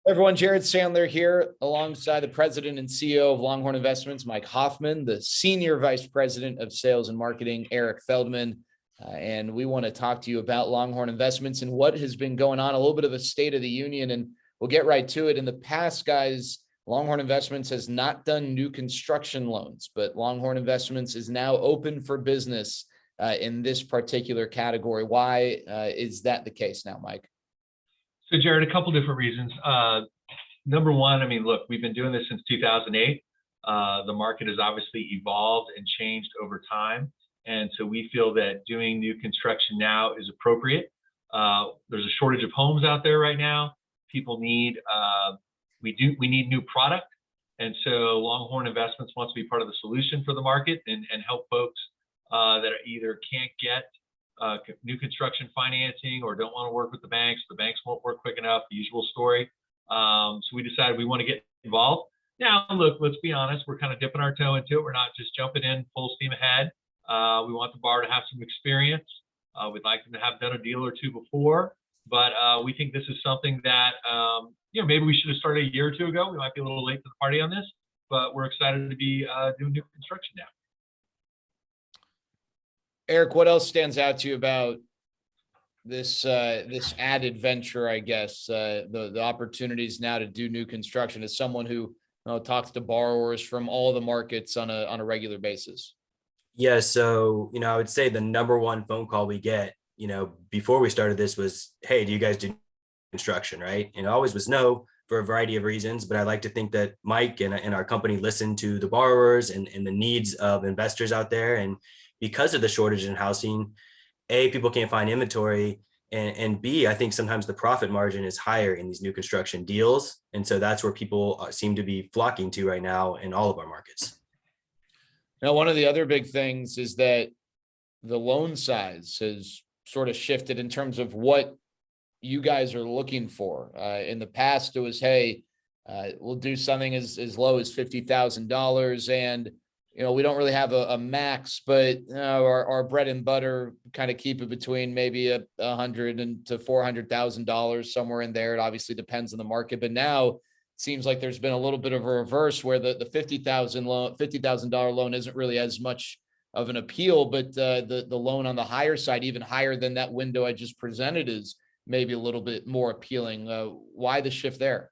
Everyone, Jared Sandler here, alongside the president and CEO of Longhorn Investments, Mike Hoffman, the senior vice president of sales and marketing, Eric Feldman. And we want to talk to you about Longhorn Investments and what has been going on, a little bit of a state of the union, and we'll get right to it. In the past, guys, Longhorn Investments has not done new construction loans, but Longhorn Investments is now open for business in this particular category. Why is that the case now, Mike? So, Jared, a couple different reasons. Number one, I mean, look, we've been doing this since 2008. The market has obviously evolved and changed over time. And so we feel that doing new construction now is appropriate. There's a shortage of homes out there right now. People need, we need new product. And so Longhorn Investments wants to be part of the solution for the market and help folks that either can't get new construction financing or don't want to work with the banks. The banks won't work quick enough, the usual story. So we decided we want to get involved. Now, look, let's be honest, we're kind of dipping our toe into it. We're not just jumping in full steam ahead. We want the borrower to have some experience. We'd like them to have done a deal or two before, but we think this is something that, maybe we should have started a year or two ago. We might be a little late to the party on this, but we're excited to be doing new construction now. Eric, what else stands out to you about this added venture, I guess, the opportunities now to do new construction as someone who talks to borrowers from all the markets on a regular basis? Yeah, so, I would say the number one phone call we get, before we started this was, hey, do you guys do construction, right? And it always was no, for a variety of reasons, but I like to think that Mike and our company listen to the borrowers and the needs of investors out there. And because of the shortage in housing, A, people can't find inventory, and B, I think sometimes the profit margin is higher in these new construction deals. And so that's where people seem to be flocking to right now in all of our markets. Now, one of the other big things is that the loan size has sort of shifted in terms of what you guys are looking for. In the past, it was, hey, we'll do something as low as $50,000, and we don't really have a max, but our bread and butter kind of keep it between maybe $100,000 to $400,000, somewhere in there. It obviously depends on the market, but now it seems like there's been a little bit of a reverse where the $50,000 loan isn't really as much of an appeal, but the loan on the higher side, even higher than that window I just presented, is maybe a little bit more appealing. Why the shift there?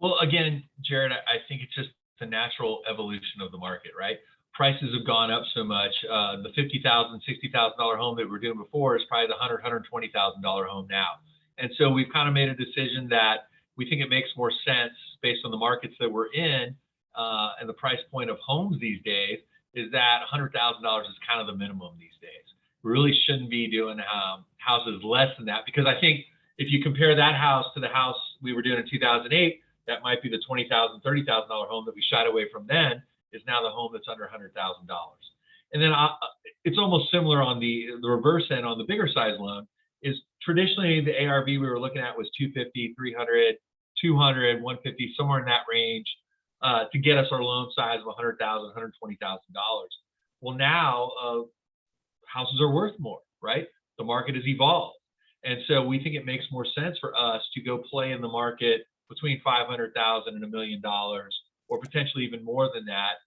Well, again, Jared, I think it's just the natural evolution of the market, right? Prices have gone up so much. The $50,000, $60,000 home that we were doing before is probably the $100,000, $120,000 home now. And so we've kind of made a decision that we think it makes more sense based on the markets that we're in and the price point of homes these days, is that $100,000 is kind of the minimum these days. We really shouldn't be doing houses less than that, because I think if you compare that house to the house we were doing in 2008, that might be the $20,000, $30,000 home that we shied away from then, is now the home that's under $100,000. And then it's almost similar on the reverse end. On the bigger size loan, is traditionally the ARV we were looking at was 250, 300, 200, 150, somewhere in that range to get us our loan size of $100,000, $120,000. Well, now houses are worth more, right? The market has evolved. And so we think it makes more sense for us to go play in the market between $500,000 and $1 million, or potentially even more than that,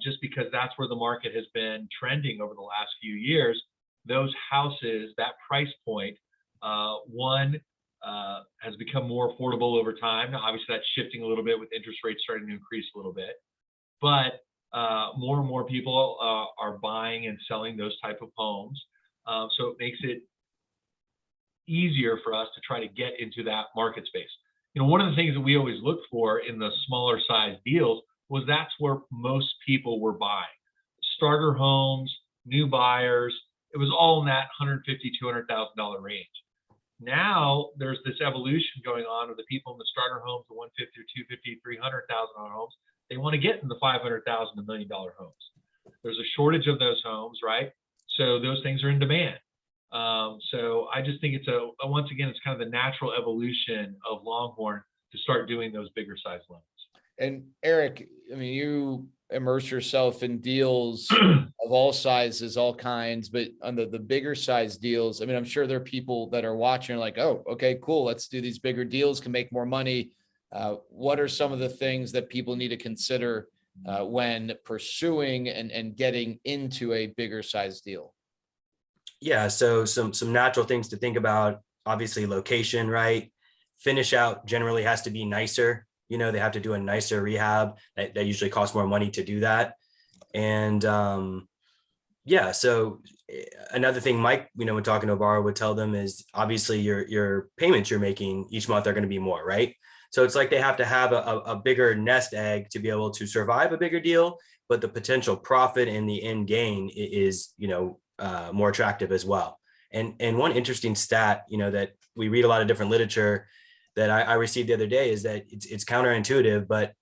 just because that's where the market has been trending over the last few years. Those houses, that price point, has become more affordable over time. Now, obviously, that's shifting a little bit with interest rates starting to increase a little bit, but more and more people are buying and selling those type of homes. So it makes it easier for us to try to get into that market space. One of the things that we always looked for in the smaller size deals was that's where most people were buying. Starter homes, new buyers, it was all in that $150,000, $200,000 range. Now there's this evolution going on with the people in the starter homes, the $150,000, $250,000, $300,000 homes. They want to get in the $500,000, $1 million homes. There's a shortage of those homes, right? So those things are in demand. So I just think it's once again, it's kind of the natural evolution of Longhorn to start doing those bigger size loans. And Eric, I mean, you immerse yourself in deals of all sizes, all kinds, but on the bigger size deals, I mean, I'm sure there are people that are watching like, oh, okay, cool. Let's do these bigger deals, can make more money. What are some of the things that people need to consider when pursuing and getting into a bigger size deal? Yeah, so some natural things to think about. Obviously, location, right? Finish out generally has to be nicer. They have to do a nicer rehab. That usually costs more money to do that. And yeah, so another thing Mike, when talking to a borrower, would tell them is obviously your payments you're making each month are going to be more, right? So it's like they have to have a bigger nest egg to be able to survive a bigger deal, but the potential profit and the end gain is, more attractive as well. And one interesting stat, that we read a lot of different literature that I received the other day is that it's counterintuitive, but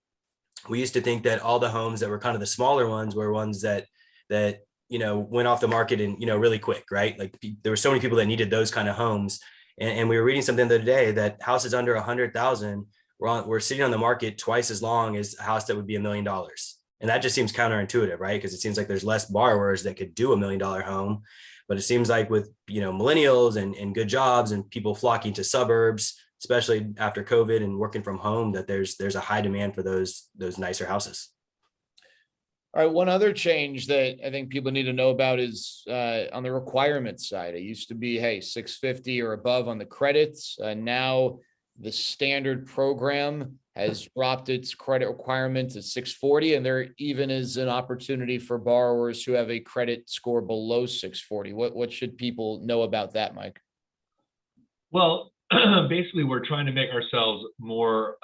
we used to think that all the homes that were kind of the smaller ones were ones that went off the market and really quick, right? Like there were so many people that needed those kind of homes, and we were reading something the other day that houses under 100,000 we're sitting on the market twice as long as a house that would be $1 million. And that just seems counterintuitive, right? Because it seems like there's less borrowers that could do $1 million home. But it seems like with millennials and good jobs and people flocking to suburbs, especially after COVID and working from home, that there's a high demand for those nicer houses. All right. One other change that I think people need to know about is on the requirements side. It used to be, hey, 650 or above on the credits. Now the standard program has dropped its credit requirement to 640, and there even is an opportunity for borrowers who have a credit score below 640. What should people know about that, Mike? Well, basically, we're trying to make ourselves more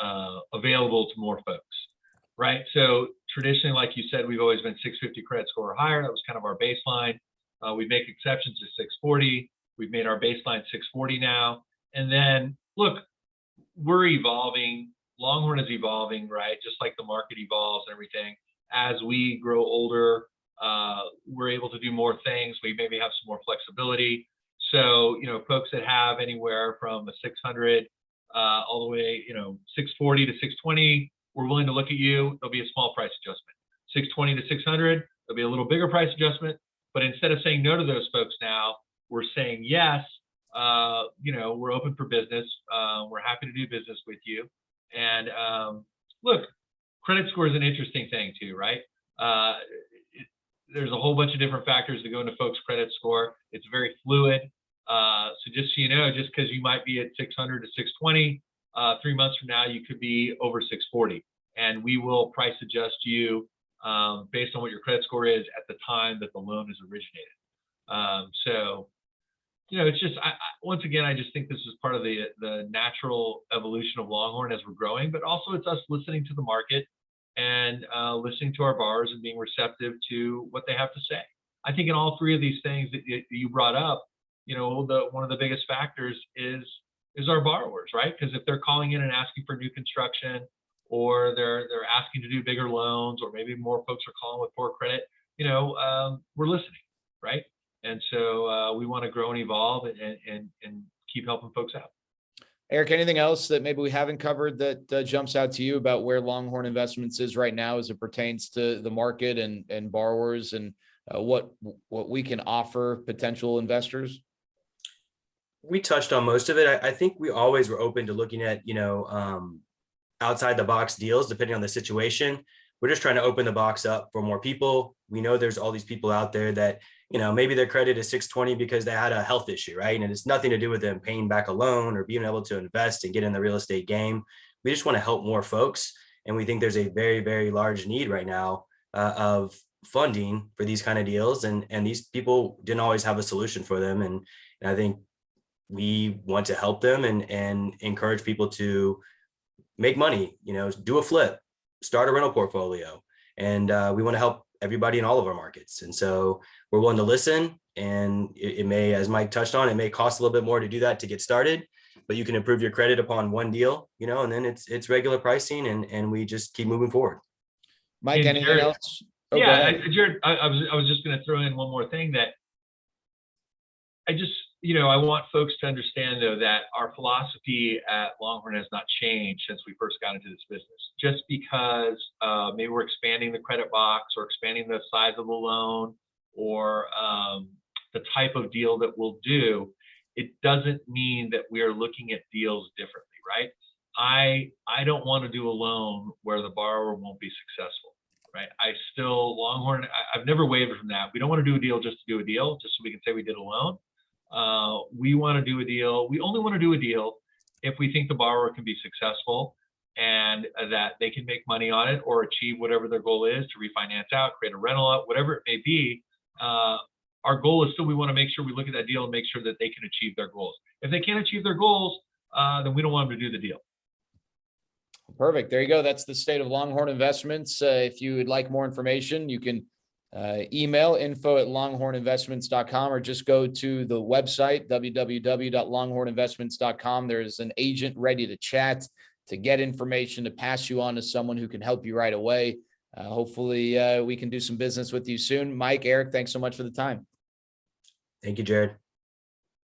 available to more folks, right? So traditionally, like you said, we've always been 650 credit score or higher. That was kind of our baseline. We make exceptions to 640. We've made our baseline 640 now. And then, look, we're evolving. Longhorn is evolving, right? Just like the market evolves and everything. As we grow older, we're able to do more things. We maybe have some more flexibility. So, folks that have anywhere from a 600 all the way, 640 to 620, we're willing to look at you. There'll be a small price adjustment. 620 to 600, there'll be a little bigger price adjustment. But instead of saying no to those folks now, we're saying yes. We're open for business. We're happy to do business with you. And look, credit score is an interesting thing too, right? There's a whole bunch of different factors that go into folks' credit score. It's very fluid. So just so you know, just because you might be at 600 to 620, 3 months from now, you could be over 640. And we will price adjust you based on what your credit score is at the time that the loan is originated. So, it's just, once again, I just think this is part of the natural evolution of Longhorn as we're growing, but also it's us listening to the market and listening to our borrowers and being receptive to what they have to say. I think in all three of these things that you brought up, one of the biggest factors is our borrowers, right? Because if they're calling in and asking for new construction, or they're asking to do bigger loans, or maybe more folks are calling with poor credit, we're listening, right? And so we want to grow and evolve and keep helping folks out. Eric, anything else that maybe we haven't covered that jumps out to you about where Longhorn Investments is right now as it pertains to the market and borrowers and what we can offer potential investors? We touched on most of it. I think we always were open to looking at, outside the box deals, depending on the situation. We're just trying to open the box up for more people. We know there's all these people out there that, maybe their credit is 620 because they had a health issue, right? And it's nothing to do with them paying back a loan or being able to invest and get in the real estate game. We just want to help more folks. And we think there's a very, very large need right now of funding for these kind of deals. And these people didn't always have a solution for them. And I think we want to help them and encourage people to make money, do a flip, start a rental portfolio. And we want to help everybody in all of our markets. And so we're willing to listen. And it may, as Mike touched on, it may cost a little bit more to do that to get started, but you can improve your credit upon one deal, and then it's regular pricing and we just keep moving forward. Mike, And anything Jared, else? Oh, yeah, Jared, I was just going to throw in one more thing that I want folks to understand, though, that our philosophy at Longhorn has not changed since we first got into this business. Just because maybe we're expanding the credit box or expanding the size of the loan or the type of deal that we'll do, it doesn't mean that we are looking at deals differently, right? I don't want to do a loan where the borrower won't be successful, right? Longhorn, I've never wavered from that. We don't want to do a deal just to do a deal, just so we can say we did a loan. We want to do a deal. We only want to do a deal if we think the borrower can be successful and that they can make money on it or achieve whatever their goal is to refinance out, create a rental out, whatever it may be. Our goal is still, we want to make sure we look at that deal and make sure that they can achieve their goals. If they can't achieve their goals, then we don't want them to do the deal. Perfect. There you go. That's the state of Longhorn Investments. If you would like more information, you can email info@longhorninvestments.com or just go to the website, www.longhorninvestments.com. There's an agent ready to chat, to get information, to pass you on to someone who can help you right away. Hopefully we can do some business with you soon. Mike, Eric, thanks so much for the time. Thank you, Jared.